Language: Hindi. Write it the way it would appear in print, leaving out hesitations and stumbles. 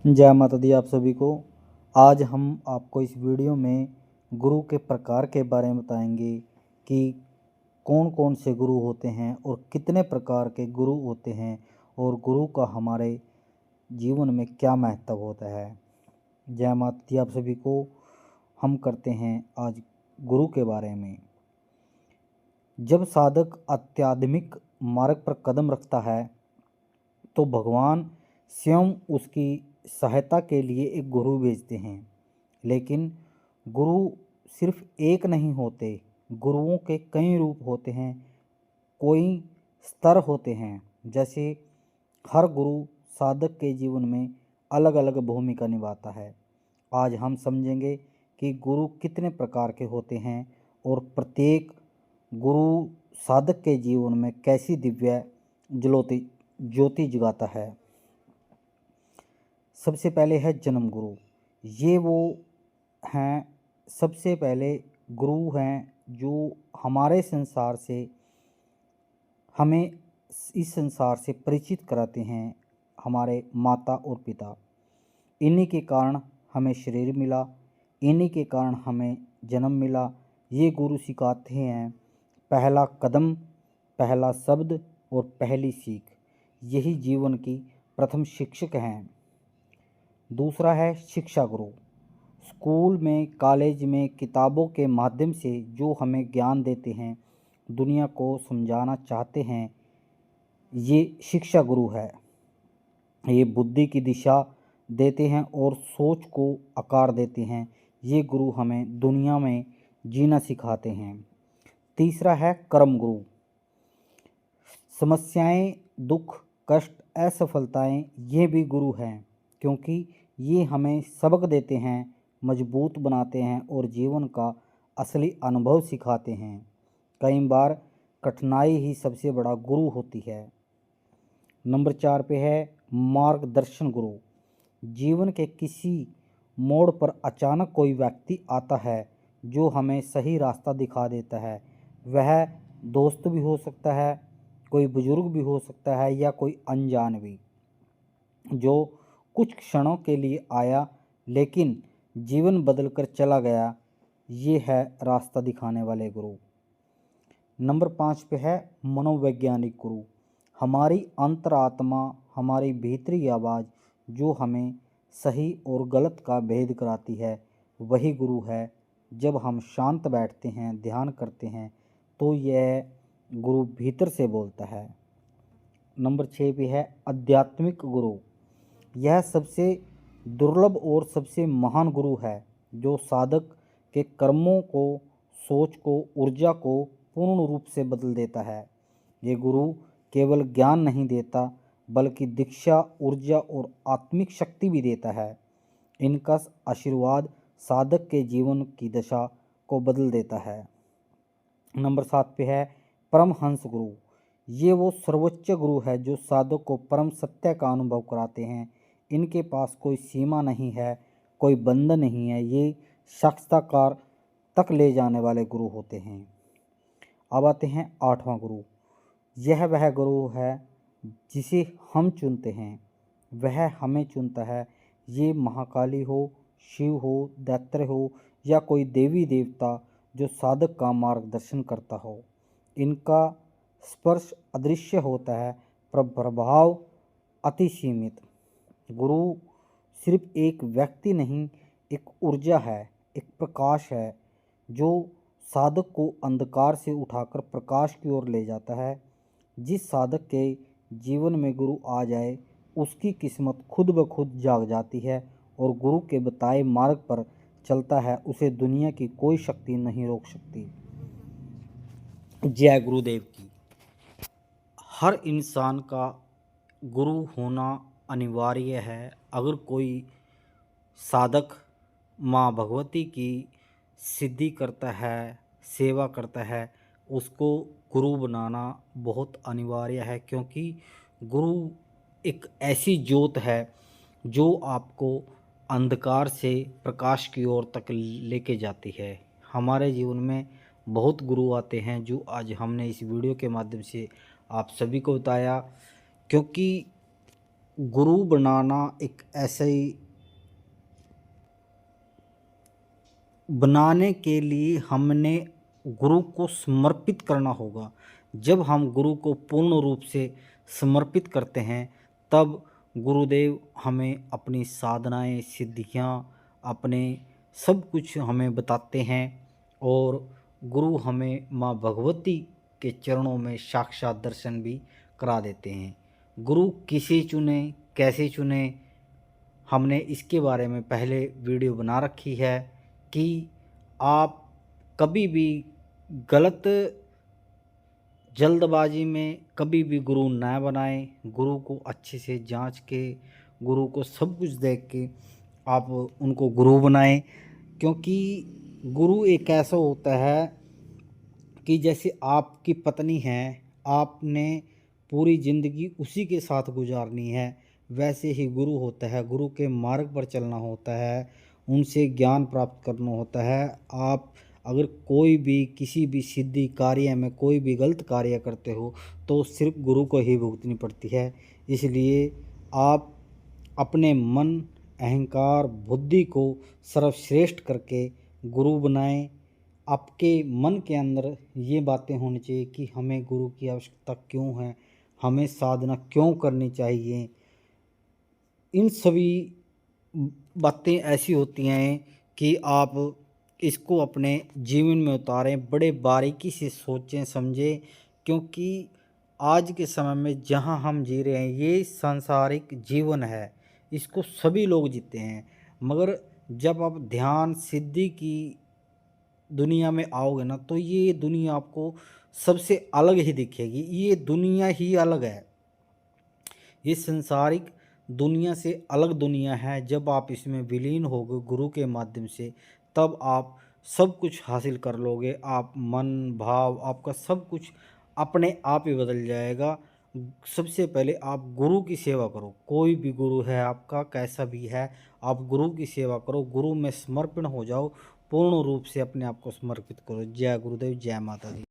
जय माता दी आप सभी को। आज हम आपको इस वीडियो में गुरु के प्रकार के बारे में बताएंगे कि कौन कौन से गुरु होते हैं और कितने प्रकार के गुरु होते हैं और गुरु का हमारे जीवन में क्या महत्व होता है। जय माता दी आप सभी को। हम करते हैं आज गुरु के बारे में। जब साधक आध्यात्मिक मार्ग पर कदम रखता है तो भगवान स्वयं उसकी सहायता के लिए एक गुरु भेजते हैं। लेकिन गुरु सिर्फ एक नहीं होते, गुरुओं के कई रूप होते हैं, कोई स्तर होते हैं। जैसे हर गुरु साधक के जीवन में अलग अलग भूमिका निभाता है। आज हम समझेंगे कि गुरु कितने प्रकार के होते हैं और प्रत्येक गुरु साधक के जीवन में कैसी दिव्य ज्योति जगाता है। सबसे पहले है जन्म गुरु। ये वो हैं, सबसे पहले गुरु हैं जो हमारे संसार से हमें इस संसार से परिचित कराते हैं, हमारे माता और पिता। इन्हीं के कारण हमें शरीर मिला, इन्हीं के कारण हमें जन्म मिला। ये गुरु सिखाते हैं पहला कदम, पहला शब्द और पहली सीख। यही जीवन की प्रथम शिक्षक हैं। दूसरा है शिक्षा गुरु। स्कूल में, कॉलेज में किताबों के माध्यम से जो हमें ज्ञान देते हैं, दुनिया को समझाना चाहते हैं, ये शिक्षा गुरु है। ये बुद्धि की दिशा देते हैं और सोच को आकार देते हैं। ये गुरु हमें दुनिया में जीना सिखाते हैं। तीसरा है कर्म गुरु। समस्याएं, दुख, कष्ट, असफलताएं ये भी गुरु हैं, क्योंकि ये हमें सबक देते हैं, मजबूत बनाते हैं और जीवन का असली अनुभव सिखाते हैं। कई बार कठिनाई ही सबसे बड़ा गुरु होती है। नंबर 4 पे है मार्गदर्शन गुरु। जीवन के किसी मोड़ पर अचानक कोई व्यक्ति आता है जो हमें सही रास्ता दिखा देता है। वह दोस्त भी हो सकता है, कोई बुजुर्ग भी हो सकता है या कोई अनजान भी, जो कुछ क्षणों के लिए आया लेकिन जीवन बदलकर चला गया। ये है रास्ता दिखाने वाले गुरु। नंबर 5 पे है मनोवैज्ञानिक गुरु। हमारी अंतरात्मा, हमारी भीतरी आवाज़ जो हमें सही और गलत का भेद कराती है, वही गुरु है। जब हम शांत बैठते हैं, ध्यान करते हैं, तो यह गुरु भीतर से बोलता है। नंबर 6 पे है आध्यात्मिक गुरु। यह सबसे दुर्लभ और सबसे महान गुरु है, जो साधक के कर्मों को, सोच को, ऊर्जा को पूर्ण रूप से बदल देता है। ये गुरु केवल ज्ञान नहीं देता, बल्कि दीक्षा, ऊर्जा और आत्मिक शक्ति भी देता है। इनका आशीर्वाद साधक के जीवन की दशा को बदल देता है। नंबर 7 पे है परमहंस गुरु। ये वो सर्वोच्च गुरु है जो साधक को परम सत्य का अनुभव कराते हैं। इनके पास कोई सीमा नहीं है, कोई बंधन नहीं है। ये साक्षात्कार तक ले जाने वाले गुरु होते हैं। अब आते हैं 8वां गुरु। यह वह गुरु है जिसे हम चुनते हैं, वह हमें चुनता है। ये महाकाली हो, शिव हो, दैत्य हो या कोई देवी देवता जो साधक का मार्गदर्शन करता हो। इनका स्पर्श अदृश्य होता है पर प्रभाव अति सीमित। गुरु सिर्फ एक व्यक्ति नहीं, एक ऊर्जा है, एक प्रकाश है जो साधक को अंधकार से उठाकर प्रकाश की ओर ले जाता है। जिस साधक के जीवन में गुरु आ जाए, उसकी किस्मत खुद ब खुद जाग जाती है और गुरु के बताए मार्ग पर चलता है। उसे दुनिया की कोई शक्ति नहीं रोक सकती। जय गुरुदेव की। हर इंसान का गुरु होना अनिवार्य है। अगर कोई साधक माँ भगवती की सिद्धि करता है, सेवा करता है, उसको गुरु बनाना बहुत अनिवार्य है, क्योंकि गुरु एक ऐसी ज्योत है जो आपको अंधकार से प्रकाश की ओर तक लेके जाती है। हमारे जीवन में बहुत गुरु आते हैं जो आज हमने इस वीडियो के माध्यम से आप सभी को बताया, क्योंकि गुरु बनाना एक ऐसे ही बनाने के लिए हमने गुरु को समर्पित करना होगा। जब हम गुरु को पूर्ण रूप से समर्पित करते हैं तब गुरुदेव हमें अपनी साधनाएं, सिद्धियां, अपने सब कुछ हमें बताते हैं और गुरु हमें माँ भगवती के चरणों में साक्षात दर्शन भी करा देते हैं। गुरु किसे चुने, कैसे चुने, हमने इसके बारे में पहले वीडियो बना रखी है कि आप कभी भी गलत जल्दबाजी में कभी भी गुरु ना बनाएं। गुरु को अच्छे से जांच के, गुरु को सब कुछ देख के आप उनको गुरु बनाएं, क्योंकि गुरु एक ऐसा होता है कि जैसे आपकी पत्नी है, आपने पूरी ज़िंदगी उसी के साथ गुजारनी है, वैसे ही गुरु होता है। गुरु के मार्ग पर चलना होता है, उनसे ज्ञान प्राप्त करना होता है। आप अगर कोई भी किसी भी सिद्धि कार्य में कोई भी गलत कार्य करते हो तो सिर्फ गुरु को ही भुगतनी पड़ती है। इसलिए आप अपने मन, अहंकार, बुद्धि को सर्वश्रेष्ठ करके गुरु बनाएं। आपके मन के अंदर ये बातें होनी चाहिए कि हमें गुरु की आवश्यकता क्यों है, हमें साधना क्यों करनी चाहिए। इन सभी बातें ऐसी होती हैं कि आप इसको अपने जीवन में उतारें, बड़े बारीकी से सोचें समझें, क्योंकि आज के समय में जहां हम जी रहे हैं ये सांसारिक जीवन है, इसको सभी लोग जीते हैं। मगर जब आप ध्यान सिद्धि की दुनिया में आओगे ना तो ये दुनिया आपको सबसे अलग ही दिखेगी। ये दुनिया ही अलग है, ये संसारिक दुनिया से अलग दुनिया है। जब आप इसमें विलीन होगे गुरु के माध्यम से तब आप सब कुछ हासिल कर लोगे। आप मन भाव आपका सब कुछ अपने आप ही बदल जाएगा। सबसे पहले आप गुरु की सेवा करो, कोई भी गुरु है आपका कैसा भी है, आप गुरु की सेवा करो, गुरु में समर्पण हो जाओ, पूर्ण रूप से अपने आप को समर्पित करो। जय गुरुदेव, जय माता दी।